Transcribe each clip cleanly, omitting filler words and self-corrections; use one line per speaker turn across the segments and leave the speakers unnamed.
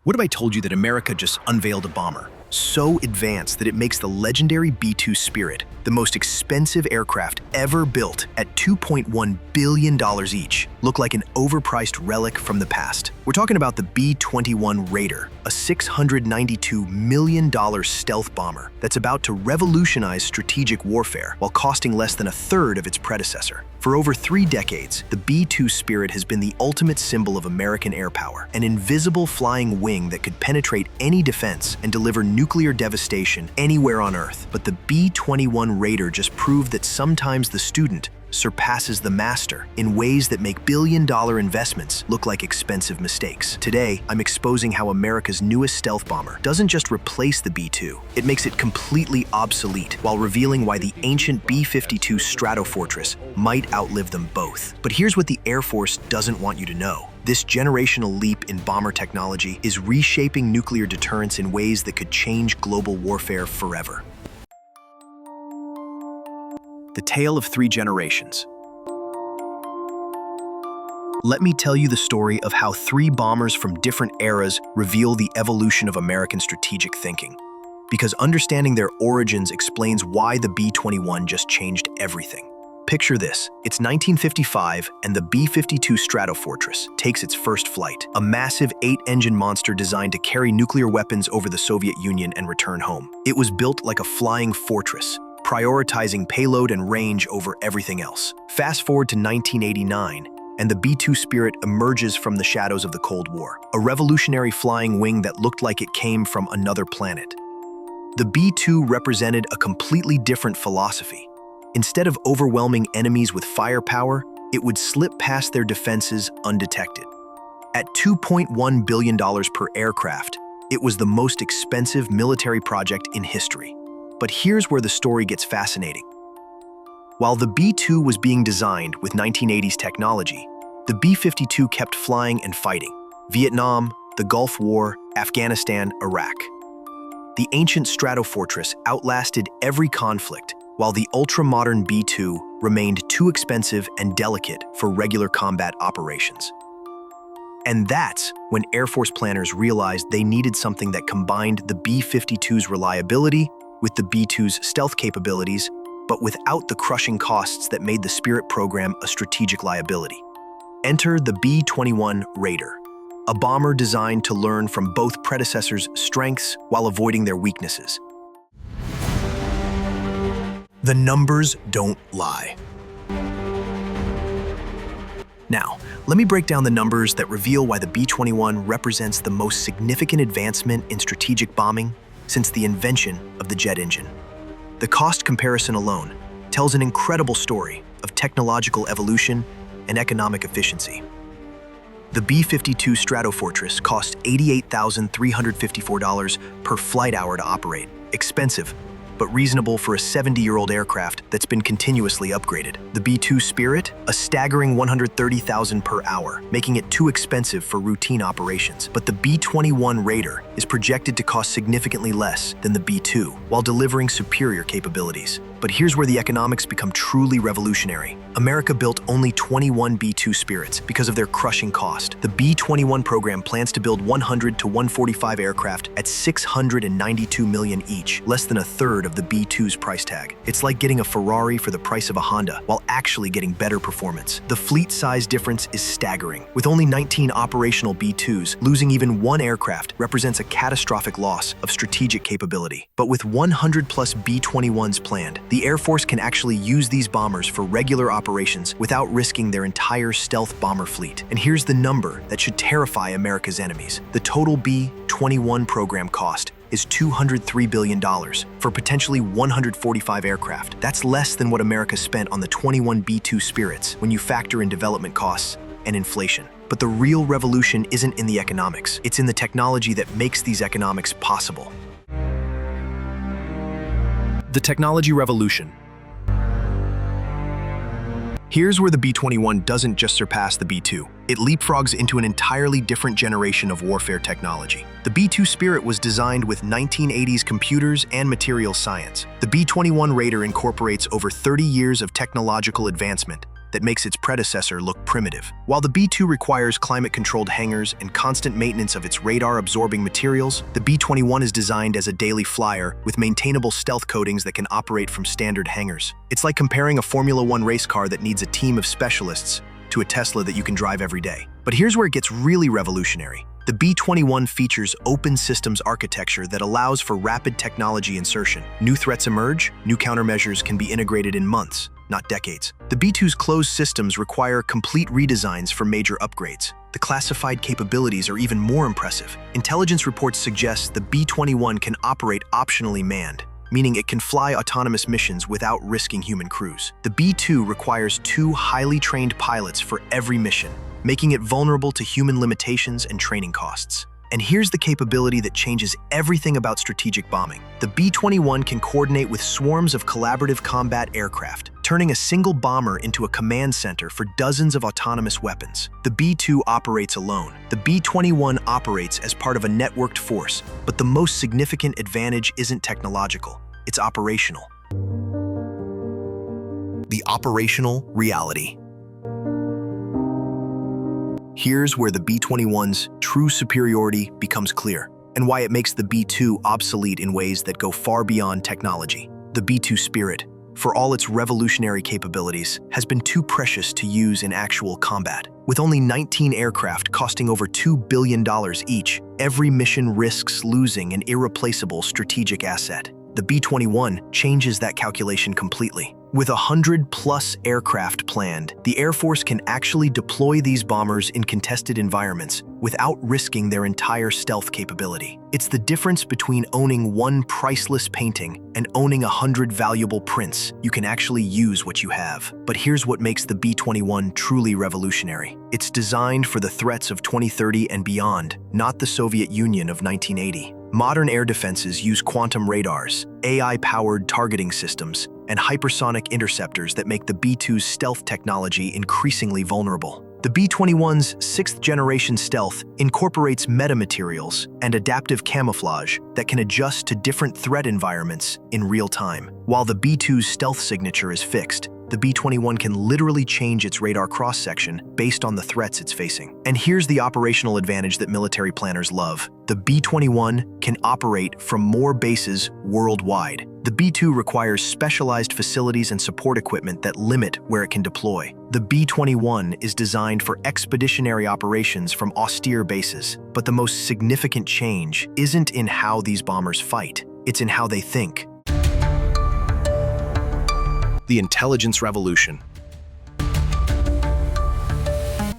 What if I told you that America just unveiled a bomber so advanced that it makes the legendary B-2 Spirit the most expensive aircraft ever built at $2.1 billion each look like an overpriced relic from the past? We're talking about the B-21 Raider, a $692 million stealth bomber that's about to revolutionize strategic warfare while costing less than a third of its predecessor. For over 3 decades, the B-2 Spirit has been the ultimate symbol of American air power, an invisible flying wing that could penetrate any defense and deliver nuclear devastation anywhere on Earth. But the B-21 Raider just proved that sometimes the student surpasses the master in ways that make billion-dollar investments look like expensive mistakes. Today, I'm exposing how America's newest stealth bomber doesn't just replace the B-2, it makes it completely obsolete, while revealing why the ancient B-52 Stratofortress might outlive them both. But here's what the Air Force doesn't want you to know. This generational leap in bomber technology is reshaping nuclear deterrence in ways that could change global warfare forever. The tale of 3 generations. Let me tell you the story of how 3 bombers from different eras reveal the evolution of American strategic thinking. Because understanding their origins explains why the B-21 just changed everything. Picture this, it's 1955 and the B-52 Stratofortress takes its first flight, a massive 8-engine monster designed to carry nuclear weapons over the Soviet Union and return home. It was built like a flying fortress, prioritizing payload and range over everything else. Fast forward to 1989, and the B-2 Spirit emerges from the shadows of the Cold War, a revolutionary flying wing that looked like it came from another planet. The B-2 represented a completely different philosophy. Instead of overwhelming enemies with firepower, it would slip past their defenses undetected. At $2.1 billion per aircraft, it was the most expensive military project in history. But here's where the story gets fascinating. While the B-2 was being designed with 1980s technology, the B-52 kept flying and fighting. Vietnam, the Gulf War, Afghanistan, Iraq. The ancient Stratofortress outlasted every conflict, while the ultra-modern B-2 remained too expensive and delicate for regular combat operations. And that's when Air Force planners realized they needed something that combined the B-52's reliability with the B-2's stealth capabilities, but without the crushing costs that made the Spirit program a strategic liability. Enter the B-21 Raider, a bomber designed to learn from both predecessors' strengths while avoiding their weaknesses. The numbers don't lie. Now, let me break down the numbers that reveal why the B-21 represents the most significant advancement in strategic bombing since the invention of the jet engine. The cost comparison alone tells an incredible story of technological evolution and economic efficiency. The B-52 Stratofortress cost $88,354 per flight hour to operate. Expensive, but reasonable for a 70-year-old aircraft that's been continuously upgraded. The B-2 Spirit, a staggering $130,000 per hour, making it too expensive for routine operations. But the B-21 Raider is projected to cost significantly less than the B-2, while delivering superior capabilities. But here's where the economics become truly revolutionary. America built only 21 B-2 Spirits because of their crushing cost. The B-21 program plans to build 100 to 145 aircraft at $692 million each, less than a third of the B-2's price tag. It's like getting a Ferrari for the price of a Honda, while actually getting better performance. The fleet size difference is staggering. With only 19 operational B-2s, losing even one aircraft represents a catastrophic loss of strategic capability. But with 100 plus B-21s planned, the Air Force can actually use these bombers for regular operations without risking their entire stealth bomber fleet. And here's the number that should terrify America's enemies. The total B-21 program cost is $203 billion for potentially 145 aircraft. That's less than what America spent on the 21 B-2 Spirits when you factor in development costs and inflation. But the real revolution isn't in the economics. It's in the technology that makes these economics possible. The technology revolution. Here's where the B-21 doesn't just surpass the B-2. It leapfrogs into an entirely different generation of warfare technology. The B-2 Spirit was designed with 1980s computers and material science. The B-21 Raider incorporates over 30 years of technological advancement, that makes its predecessor look primitive. While the B-2 requires climate-controlled hangars and constant maintenance of its radar-absorbing materials, the B-21 is designed as a daily flyer with maintainable stealth coatings that can operate from standard hangars. It's like comparing a Formula One race car that needs a team of specialists to a Tesla that you can drive every day. But here's where it gets really revolutionary. The B-21 features open systems architecture that allows for rapid technology insertion. New threats emerge, new countermeasures can be integrated in months, not decades. The B-2's closed systems require complete redesigns for major upgrades. The classified capabilities are even more impressive. Intelligence reports suggest the B-21 can operate optionally manned, meaning it can fly autonomous missions without risking human crews. The B-2 requires 2 highly trained pilots for every mission, making it vulnerable to human limitations and training costs. And here's the capability that changes everything about strategic bombing. The B-21 can coordinate with swarms of collaborative combat aircraft, turning a single bomber into a command center for dozens of autonomous weapons. The B-2 operates alone. The B-21 operates as part of a networked force, but the most significant advantage isn't technological, it's operational. The operational reality. Here's where the B-21's true superiority becomes clear, and why it makes the B-2 obsolete in ways that go far beyond technology. The B-2 spirit, for all its revolutionary capabilities, has been too precious to use in actual combat. With only 19 aircraft costing over $2 billion each, every mission risks losing an irreplaceable strategic asset. The B-21 changes that calculation completely. With 100+ aircraft planned, the Air Force can actually deploy these bombers in contested environments without risking their entire stealth capability. It's the difference between owning one priceless painting and owning 100 valuable prints. You can actually use what you have. But here's what makes the B-21 truly revolutionary. It's designed for the threats of 2030 and beyond, not the Soviet Union of 1980. Modern air defenses use quantum radars, AI-powered targeting systems, and hypersonic interceptors that make the B-2's stealth technology increasingly vulnerable. The B-21's 6th-generation stealth incorporates metamaterials and adaptive camouflage that can adjust to different threat environments in real time. While the B-2's stealth signature is fixed, the B-21 can literally change its radar cross-section based on the threats it's facing. And here's the operational advantage that military planners love. The B-21 can operate from more bases worldwide. The B-2 requires specialized facilities and support equipment that limit where it can deploy. The B-21 is designed for expeditionary operations from austere bases. But the most significant change isn't in how these bombers fight, it's in how they think. The intelligence revolution.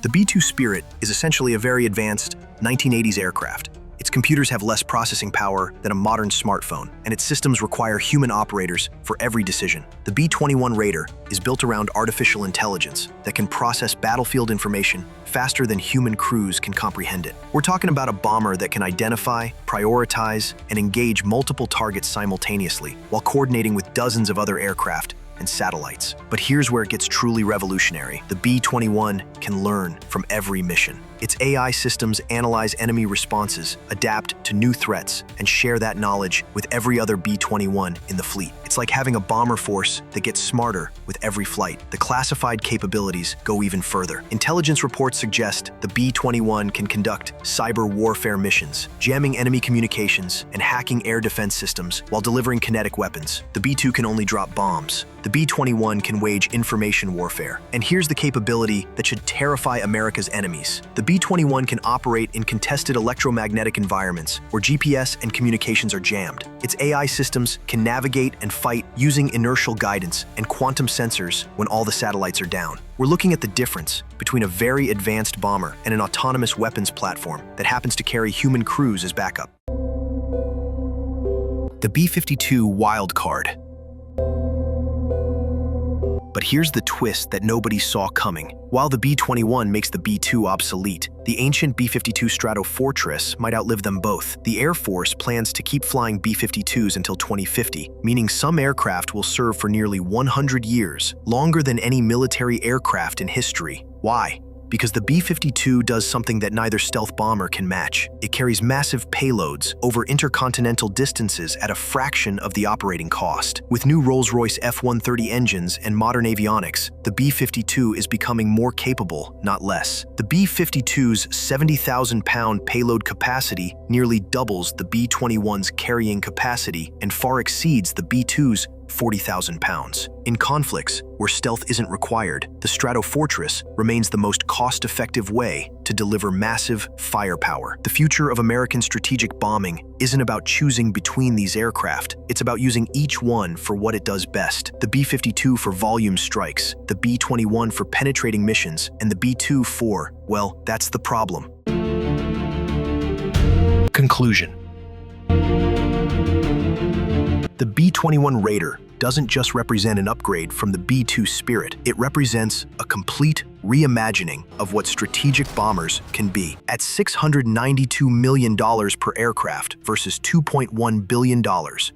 The B-2 Spirit is essentially a very advanced 1980s aircraft. Its computers have less processing power than a modern smartphone, and its systems require human operators for every decision. The B-21 Raider is built around artificial intelligence that can process battlefield information faster than human crews can comprehend it. We're talking about a bomber that can identify, prioritize, and engage multiple targets simultaneously while coordinating with dozens of other aircraft and satellites. But here's where it gets truly revolutionary. The B-21 can learn from every mission. Its AI systems analyze enemy responses, adapt to new threats, and share that knowledge with every other B-21 in the fleet. It's like having a bomber force that gets smarter with every flight. The classified capabilities go even further. Intelligence reports suggest the B-21 can conduct cyber warfare missions, jamming enemy communications and hacking air defense systems while delivering kinetic weapons. The B-2 can only drop bombs. The B-21 can wage information warfare. And here's the capability that should terrify America's enemies. The B-21 can operate in contested electromagnetic environments where GPS and communications are jammed. Its AI systems can navigate and fight using inertial guidance and quantum sensors when all the satellites are down. We're looking at the difference between a very advanced bomber and an autonomous weapons platform that happens to carry human crews as backup. The B-52 wildcard. But here's the twist that nobody saw coming. While the B-21 makes the B-2 obsolete, the ancient B-52 Stratofortress might outlive them both. The Air Force plans to keep flying B-52s until 2050, meaning some aircraft will serve for nearly 100 years, longer than any military aircraft in history. Why? Because the B-52 does something that neither stealth bomber can match. It carries massive payloads over intercontinental distances at a fraction of the operating cost. With new Rolls-Royce F-130 engines and modern avionics, the B-52 is becoming more capable, not less. The B-52's 70,000-pound payload capacity nearly doubles the B-21's carrying capacity and far exceeds the B-2's 40,000 pounds. In conflicts where stealth isn't required, the Stratofortress remains the most cost-effective way to deliver massive firepower. The future of American strategic bombing isn't about choosing between these aircraft. It's about using each one for what it does best. The B-52 for volume strikes, the B-21 for penetrating missions, and the B-2 for, well, that's the problem. Conclusion. The B-21 Raider doesn't just represent an upgrade from the B-2 Spirit. It represents a complete reimagining of what strategic bombers can be. At $692 million per aircraft versus $2.1 billion,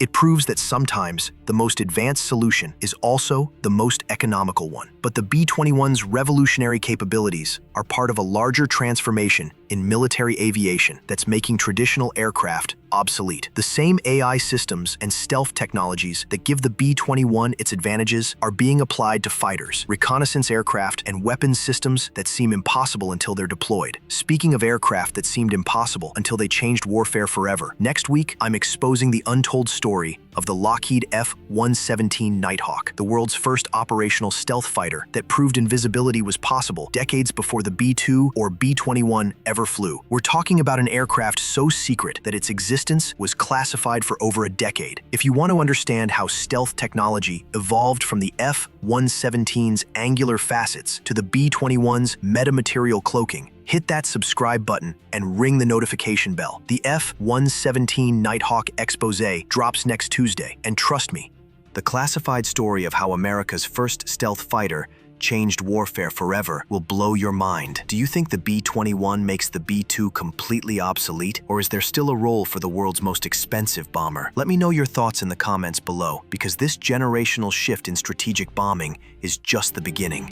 it proves that sometimes the most advanced solution is also the most economical one. But the B-21's revolutionary capabilities are part of a larger transformation in military aviation that's making traditional aircraft obsolete. The same AI systems and stealth technologies that give the B-21 its advantages are being applied to fighters, reconnaissance aircraft, and weapons systems that seem impossible until they're deployed. Speaking of aircraft that seemed impossible until they changed warfare forever, next week I'm exposing the untold story of the Lockheed F-117 Nighthawk, the world's first operational stealth fighter that proved invisibility was possible decades before the B-2 or B-21 ever flew. We're talking about an aircraft so secret that its existence was classified for over a decade. If you want to understand how stealth technology evolved from the F-117's angular facets to the B-21's metamaterial cloaking, hit that subscribe button and ring the notification bell. The F-117 Nighthawk Exposé drops next Tuesday, and trust me, the classified story of how America's first stealth fighter changed warfare forever will blow your mind. Do you think the B-21 makes the B-2 completely obsolete, or is there still a role for the world's most expensive bomber? Let me know your thoughts in the comments below, because this generational shift in strategic bombing is just the beginning.